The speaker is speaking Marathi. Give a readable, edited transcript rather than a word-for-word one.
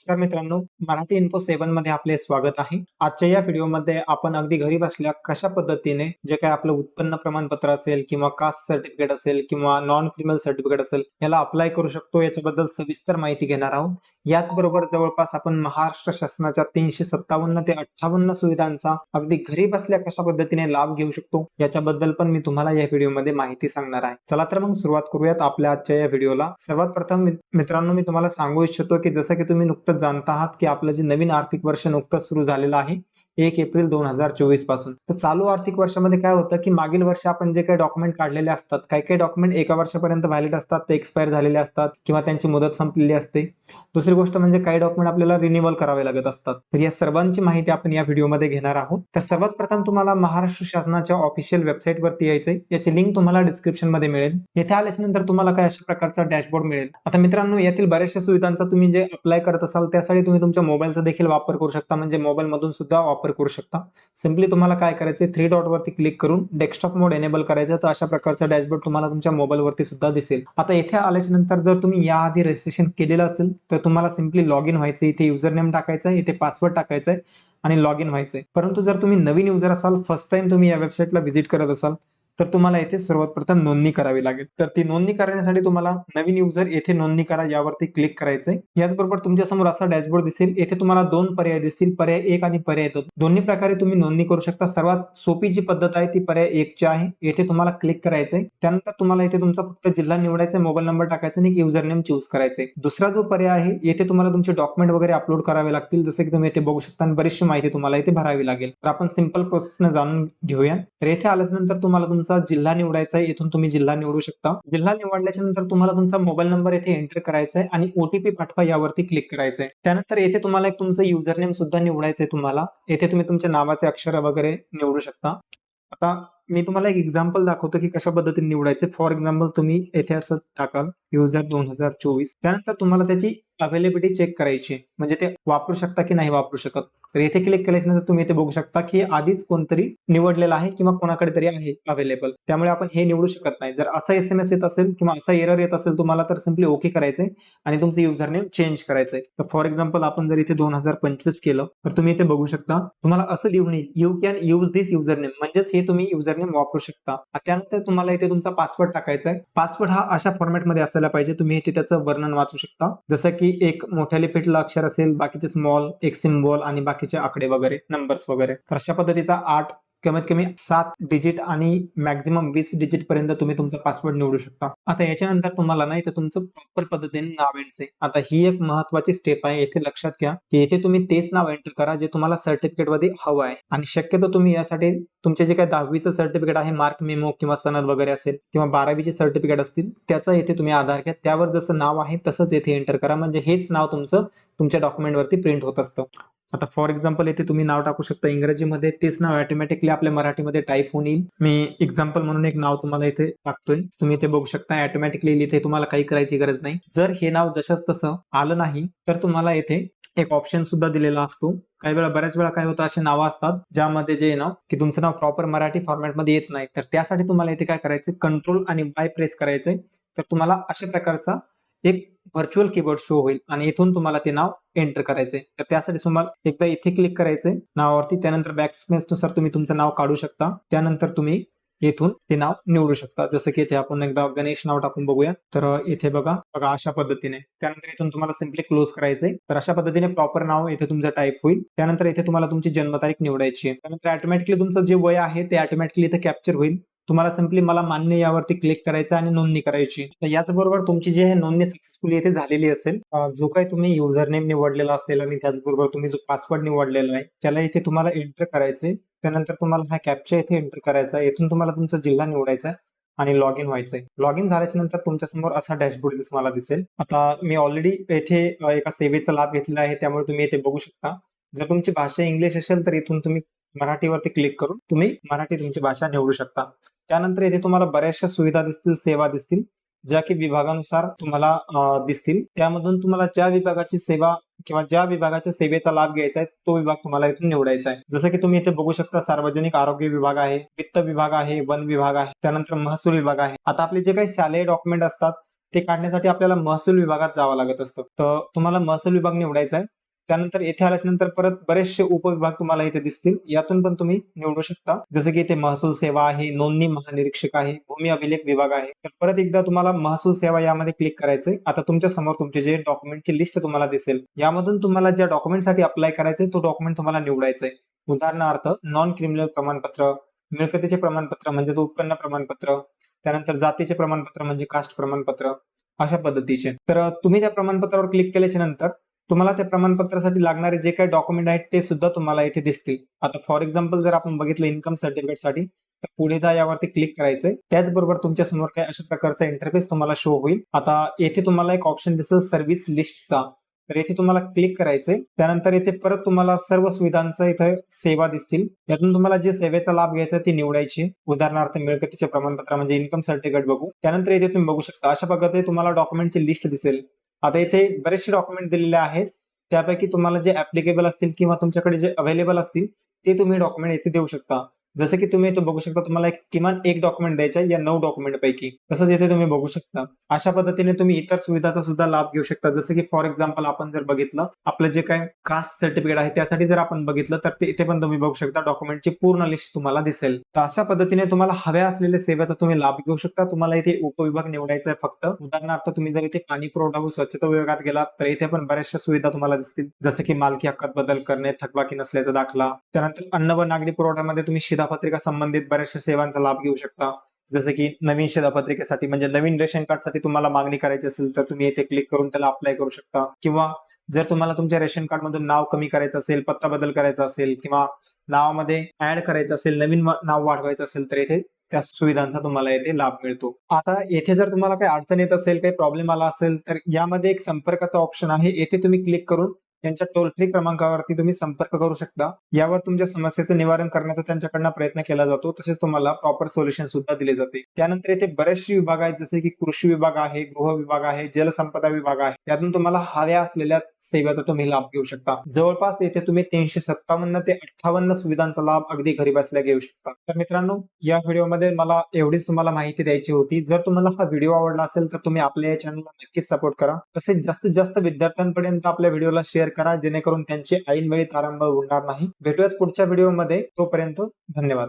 नमस्कार मित्रांनो, मराठी इन्फो 7 मध्ये आपले स्वागत आहे. आजच्या या व्हिडिओमध्ये आपण अगदी घरी बसल्या कशा पद्धतीने जे काही आपलं उत्पन्न प्रमाणपत्र असेल किंवा कास्ट सर्टिफिकेट असेल किंवा नॉन क्रिमिनल सर्टिफिकेट असेल याला अप्लाय करू शकतो याच्याबद्दल सविस्तर माहिती घेणार आहोत. याचबरोबर जवळपास आपण महाराष्ट्र शासनाच्या 357 ते 58 सुविधांचा अगदी घरी बसल्या कशा पद्धतीने लाभ घेऊ शकतो याच्याबद्दल पण मी तुम्हाला या व्हिडिओमध्ये माहिती सांगणार आहे. चला तर मग सुरुवात करूयात आपल्या आजच्या या व्हिडिओला. सर्वात प्रथम मित्रांनो मी तुम्हाला सांगू इच्छितो की जसं की तुम्ही नुकतंच जाणता आहात की आपलं जे नवीन आर्थिक वर्ष नुकतंच सुरू झालेलं आहे 1 एप्रिल 2024 पासून. तर चालू आर्थिक वर्षामध्ये काय होतं की मागील वर्षी आपण जे काही डॉक्युमेंट काढलेले असतात, काही डॉक्युमेंट एका वर्षापर्यंत व्हॅलिड असतात, ते एक्सपायर झालेले असतात किंवा त्यांची मुदत संपलेली असते. दुसरी गोष्ट म्हणजे काही डॉक्युमेंट आपल्याला रिन्युअल करावे लागत असतात. तर या सर्वांची माहिती आपण या व्हिडिओमध्ये घेणार आहोत. तर सर्वात प्रथम तुम्हाला महाराष्ट्र शासनाच्या ऑफिशियल वेबसाईटवरती यायचंय. याची लिंक तुम्हाला डिस्क्रिप्शन मध्ये मिळेल. येथे आल्यानंतर तुम्हाला काय अशा प्रकारचा डॅशबोर्ड मिळेल. आता मित्रांनो यातील बऱ्याचशा सुविधांचा तुम्ही जे अप्लाय करत असाल त्यासाठी तुम्ही तुमच्या मोबाईलचा देखील वापर करू शकता, म्हणजे मोबाईल मधून सुद्धा वापर करू शकता. सिंपली तुम्हाला काय करायचे, 3 डॉट वरती क्लिक करून डेस्कटॉप मोड एनेबल करायचं. तर अशा प्रकारचा डॅशबोर्ड तुम्हाला तुमच्या मोबाईल वरती सुद्धा दिसेल. आता इथे आल्यानंतर जर तुम्ही याआधी रजिस्ट्रेशन केलेलं असेल तर तुम्हाला सिंपली लॉग इन व्हायचं. इथे युजर नेम टाकायचं, इथे पासवर्ड टाकायचा आणि लॉग इन व्हायचंय. परंतु जर तुम्ही नवीन युजर असाल, फर्स्ट टाइम तुम्ही या वेबसाईटला व्हिजिट करत असाल तर तुम्हाला येथे सर्वात प्रथम नोंदणी करावी लागेल. तर ती नोंदणी करण्यासाठी तुम्हाला नवीन युजर येथे नोंदणी करा यावरती क्लिक करायचंय. याचबरोबर तुमच्या समोर असा डॅशबोर्ड दिसेल. येथे तुम्हाला 2 पर्याय दिसतील, पर्याय 1 आणि पर्याय 2. दोन्ही प्रकारे तुम्ही नोंदणी करू शकता. सर्वात सोपी जी पद्धत आहे ती पर्याय 1 ची आहे. येथे तुम्हाला क्लिक करायचंय. त्यानंतर तुम्हाला इथे तुमचा फक्त जिल्हा निवडायचा, मोबाईल नंबर टाकायचा आणि एक युजर नेम चूज करायचंय. दुसरा जो पर्याय आहे येथे तुम्हाला तुमचे डॉक्युमेंट वगैरे अपलोड करावे लागतील, जसे की तुम्ही इथे बघू शकता आणि बरीचशी माहिती तुम्हाला इथे भरावी लागेल. तर आपण सिंपल प्रोसेसने जाणून घेऊया. तर येथे आल्यानंतर तुम्हाला तुमचा जिल्हा निवडायचा आहे. इथून तुम्ही जिल्हा निवडू शकता. जिल्हा निवडल्याच्या नंतर तुम्हाला तुमचा मोबाईल नंबर येथे एंटर करायचा आहे आणि ओटीपी पाठवा यावरती क्लिक करायचंय. त्यानंतर येथे तुम्हाला एक तुमचं युजर नेम सुद्धा निवडायचंय. तुम्हाला येथे तुम्ही तुमच्या नावाचे अक्षर वगैरे निवडू शकता. आता मी तुम्हाला एक एक्झाम्पल दाखवतो की कशा पद्धतीने निवडायचे. फॉर एक्झाम्पल तुम्ही येथे असं टाकाल युजर 2024. त्यानंतर तुम्हाला त्याची अवेलेबिलिटी चेक करायची, म्हणजे ते वापरू शकता की नाही वापरू शकत. तर येथे क्लिक केल्यानंतर तुम्ही इथे बघू शकता की आधीच कोणतरी निवडलेलं आहे किंवा कोणाकडे तरी आहे अवेलेबल. त्यामुळे आपण हे निवडू शकत नाही. जर असा SMS येत असेल किंवा असा एरर येत असेल तुम्हाला, तर सिंपली ओके करायचंय आणि तुमचं युजर नेम चेंज करायचंय. तर फॉर एक्झाम्पल आपण जर इथे 2025 केलं तर तुम्ही इथे बघू शकता तुम्हाला असं लिहून येईल, you can use this user name, म्हणजेच हे तुम्ही युजर नेम वापरू शकता. त्यानंतर तुम्हाला इथे तुमचा पासवर्ड टाकायचा आहे. पासवर्ड हा अशा फॉर्मॅटमध्ये असायला पाहिजे. तुम्ही इथे त्याचं वर्णन वाचू शकता, जसं की एक मोठ्या लिपीतलं अक्षर असेल, बाकीचे स्मॉल, एक सिम्बॉल आणि बाकीचे आकडे वगैरे, नंबर्स वगैरे. तर अशा पद्धतीचा 8 कमीत कमी 7 डिजिट आणि मॅक्झिमम 20 डिजिट पर्यंत तुम्ही तुमचा पासवर्ड निवडू शकता. आता याच्यानंतर तुम्हाला ना इथे तुमचं प्रॉपर पद्धतीने नाव एंटर. आता ही एक महत्वाची स्टेप आहे. येथे लक्षात घ्या की येथे तुम्ही तेच नाव एंटर करा जे तुम्हाला सर्टिफिकेट मध्ये हवं आहे. आणि शक्यतो तुम्ही यासाठी तुमचे जे काही 10वीचं सर्टिफिकेट आहे, मार्क मेमो किंवा सनद वगैरे असेल किंवा 12वीचे सर्टिफिकेट असतील, त्याचा येथे तुम्ही आधार घ्या. त्यावर जसं नाव आहे तसंच येथे एंटर करा, म्हणजे हेच नाव तुमचं तुमच्या डॉक्युमेंटवरती प्रिंट होत असतं. आता फॉर एक्झाम्पल येथे तुम्ही नाव टाकू शकता इंग्रजीमध्ये, तेच नाव ऑटोमॅटिकली आपल्या मराठीमध्ये टाईप होऊन येईल. मी एक्झाम्पल म्हणून एक नाव तुम्हाला इथे टाकतोय. तुम्ही इथे बघू शकता ऑटोमॅटिकली इथे तुम्हाला काही करायची गरज नाही. जर हे नाव जशाच तसं आलं नाही तर तुम्हाला येथे एक ऑप्शन सुद्धा दिलेला असतो. बऱ्याच वेळा काय होतं, असे नावं असतात ज्यामध्ये जे ना की तुमचं नाव प्रॉपर मराठी फॉर्मॅटमध्ये येत नाही. तर त्यासाठी तुम्हाला इथे काय करायचं, कंट्रोल आणि वाय प्रेस करायचंय. तर तुम्हाला अशा प्रकारचा एक व्हर्च्युअल कीबोर्ड शो होईल आणि इथून तुम्हाला ते नाव एंटर करायचंय. तर त्यासाठी तुम्हाला एकदा इथे क्लिक करायचंय नावावरती. त्यानंतर बॅकस्पेस नुसार तुम्ही तुमचं नाव काढू शकता. त्यानंतर तुम्ही येथून ते नाव निवडू शकता. जसं की इथे आपण एकदा गणेश नाव टाकून बघूया. तर इथे बघा अशा पद्धतीने. त्यानंतर इथून तुम्हाला सिंपली क्लोज करायचंय. तर अशा पद्धतीने प्रॉपर नाव इथे तुमचं टाईप होईल. त्यानंतर इथे तुम्हाला तुमची जन्मतारीख निवडायची आहे. त्यानंतर ऑटोमॅटिकली तुमचं जे वय आहे ते ऑटोमॅटिकली इथे कॅप्चर होईल. तुम्हाला सिंपली मला मान्य यावरती क्लिक करायचं आणि नोंदणी करायची. तर याचबरोबर तुमची जी आहे नोंदणी सक्सेसफुली येथे झालेली असेल. जो काही तुम्ही युजर नेम निवडलेला असेल आणि त्याचबरोबर तुम्ही जो पासवर्ड निवडलेला आहे त्याला इथे तुम्हाला एंटर करायचंय. त्यानंतर तुम्हाला हा कॅप्चा इथे एंटर करायचा आहे. इथून तुम्हाला तुमचा जिल्हा निवडायचा आहे आणि लॉग इन व्हायचंय. लॉग इन झाल्याच्या नंतर तुमच्या समोर असा डॅशबोर्ड तुम्हाला दिसेल. आता मी ऑलरेडी येथे एका सेवेचा लाभ घेतलेला आहे, त्यामुळे तुम्ही इथे बघू शकता. जर तुमची भाषा इंग्लिश असेल तर इथून तुम्ही मराठीवरती क्लिक करून तुम्ही मराठी तुमची भाषा निवडू शकता. त्यानंतर इथे तुम्हाला बऱ्याचशा सुविधा दिसतील, सेवा दिसतील, ज्या की विभागानुसार तुम्हाला दिसतील. त्यामधून तुम्हाला ज्या विभागाची सेवा किंवा ज्या विभागाच्या सेवेचा लाभ घ्यायचा आहे तो विभाग तुम्हाला इथून निवडायचा आहे. जसं की तुम्ही इथे बघू शकता सार्वजनिक आरोग्य विभाग आहे, वित्त विभाग आहे, वन विभाग आहे, त्यानंतर महसूल विभाग आहे. आता आपले जे काही शालेय डॉक्युमेंट असतात ते काढण्यासाठी आपल्याला महसूल विभागात जावं लागत असतं. तर तुम्हाला महसूल विभाग निवडायचा आहे. त्यानंतर इथे आल्यानंतर परत बरेचसे उपविभाग तुम्हाला इथे दिसतील. यातून पण तुम्ही निवडू शकता. जसं की इथे महसूल सेवा आहे, नोंदणी महानिरीक्षक आहे, भूमी अभिलेख विभाग आहे. तर परत एकदा तुम्हाला महसूल सेवा यामध्ये क्लिक करायचंय. आता तुमच्या समोर तुमचे जे डॉक्युमेंटची लिस्ट तुम्हाला दिसेल. यामधून तुम्हाला ज्या डॉक्युमेंटसाठी अप्लाय करायचंय तो डॉक्युमेंट तुम्हाला निवडायचंय. उदाहरणार्थ नॉन क्रिमिनल प्रमाणपत्र, मिळकतीचे प्रमाणपत्र म्हणजे उत्पन्न प्रमाणपत्र, त्यानंतर जातीचे प्रमाणपत्र म्हणजे कास्ट प्रमाणपत्र, अशा पद्धतीचे. तर तुम्ही त्या प्रमाणपत्रावर क्लिक केल्याच्या नंतर तुम्हाला त्या प्रमाणपत्रासाठी लागणारे जे काही डॉक्युमेंट आहेत ते सुद्धा तुम्हाला इथे दिसतील. आता फॉर एक्झाम्पल जर आपण बघितलं इन्कम सर्टिफिकेटसाठी तर पुढे जा यावरती क्लिक करायचंय. त्याचबरोबर तुमच्या समोर काही अशा प्रकारचा इंटरफेस तुम्हाला शो होईल. आता येथे तुम्हाला एक ऑप्शन दिसेल सर्व्हिस लिस्टचा. तर येथे तुम्हाला क्लिक करायचंय. त्यानंतर येथे परत तुम्हाला सर्व सुविधांचं इथे सेवा दिसतील. यातून तुम्हाला जे सेवेचा लाभ घ्यायचा ती निवडायची. उदाहरणार्थ मिळकतीचे प्रमाणपत्र म्हणजे इन्कम सर्टिफिकेट बघू. त्यानंतर इथे तुम्ही बघू शकता अशा प्रकारे तुम्हाला डॉक्युमेंटची लिस्ट दिसेल. आता इथे बरेचसे डॉक्युमेंट दिलेले आहेत. त्यापैकी तुम्हाला जे ऍप्लिकेबल असतील किंवा तुमच्याकडे जे अवेलेबल असतील ते तुम्ही डॉक्युमेंट इथे देऊ शकता. जसं की तुम्ही इथे बघू शकता तुम्हाला किमान एक डॉक्युमेंट द्यायचं आहे या 9 डॉक्युमेंट पैकी. तसंच इथे तुम्ही बघू शकता. अशा पद्धतीने तुम्ही इतर सुविधाचा सुद्धा लाभ घेऊ शकता. जसं की फॉर एक्झाम्पल आपण जर बघितलं आपलं जे काही कास्ट सर्टिफिकेट आहे त्यासाठी जर आपण बघितलं तर इथे पण तुम्ही बघू शकता डॉक्युमेंटची पूर्ण लिस्ट तुम्हाला दिसेल. तर अशा पद्धतीने तुम्हाला हव्या असलेल्या सेवेचा तुम्ही लाभ घेऊ शकता. तुम्हाला इथे उपविभाग निवडायचा आहे फक्त. उदाहरणार्थ तुम्ही जर इथे पाणी पुरवठा व स्वच्छता विभागात गेलात तर इथे पण बऱ्याचशा सुविधा तुम्हाला दिसतील. जसं की मालकी हक्कात बदल करणे, थकबाकी नसल्याचा दाखला. त्यानंतर अन्न व नागरी पुरवठ्यामध्ये तुम्ही शिधापत्रिका संबंधित बऱ्याचशा सेवांचा लाभ घेऊ शकता. जसं की नवीन शिधापत्रिकेसाठी म्हणजे नवीन रेशन कार्डसाठी तुम्हाला मागणी करायची असेल तर तुम्ही इथे क्लिक करून त्याला अप्लाय करू शकता. किंवा जर तुम्हाला तुमच्या रेशन कार्डमधून नाव कमी करायचं असेल, पत्ता बदल करायचा असेल किंवा नावामध्ये ऍड करायचं असेल, नवीन नाव वाढवायचं असेल तर इथे त्या सुविधांचा तुम्हाला इथे लाभ मिळतो. आता येथे जर तुम्हाला काही अडचण येत असेल, काही प्रॉब्लेम आला असेल तर यामध्ये एक संपर्काचा ऑप्शन आहे. येथे तुम्ही क्लिक करून त्यांच्या टोल फ्री क्रमांकावरती तुम्ही संपर्क करू शकता. यावर तुमच्या समस्येचं निवारण करण्याचा त्यांच्याकडनं प्रयत्न केला जातो. तसेच तुम्हाला प्रॉपर सोल्युशन सुद्धा दिले जाते. त्यानंतर येथे बरेचसे विभाग आहेत जसे की कृषी विभाग आहे, गृह विभाग आहे, जलसंपदा विभाग आहे. यातून तुम्हाला हव्या असलेल्या सेवेचा तुम्ही लाभ घेऊ शकता. जवळपास येथे तुम्ही 357 ते 58 सुविधांचा लाभ अगदी घरी बसल्या घेऊ शकता. तर मित्रांनो या व्हिडिओमध्ये मला एवढीच तुम्हाला माहिती द्यायची होती. जर तुम्हाला हा व्हिडिओ आवडला असेल तर तुम्ही आपल्या या चॅनलला नक्कीच सपोर्ट करा. तसेच जास्तीत जास्त विद्यार्थ्यांपर्यंत आपल्या व्हिडिओला शेअर करा जेणेकरून त्यांची ऐनवेळी तारांबळ उडणार नाही. भेटूयात पुढच्या व्हिडिओमध्ये. तोपर्यंत धन्यवाद.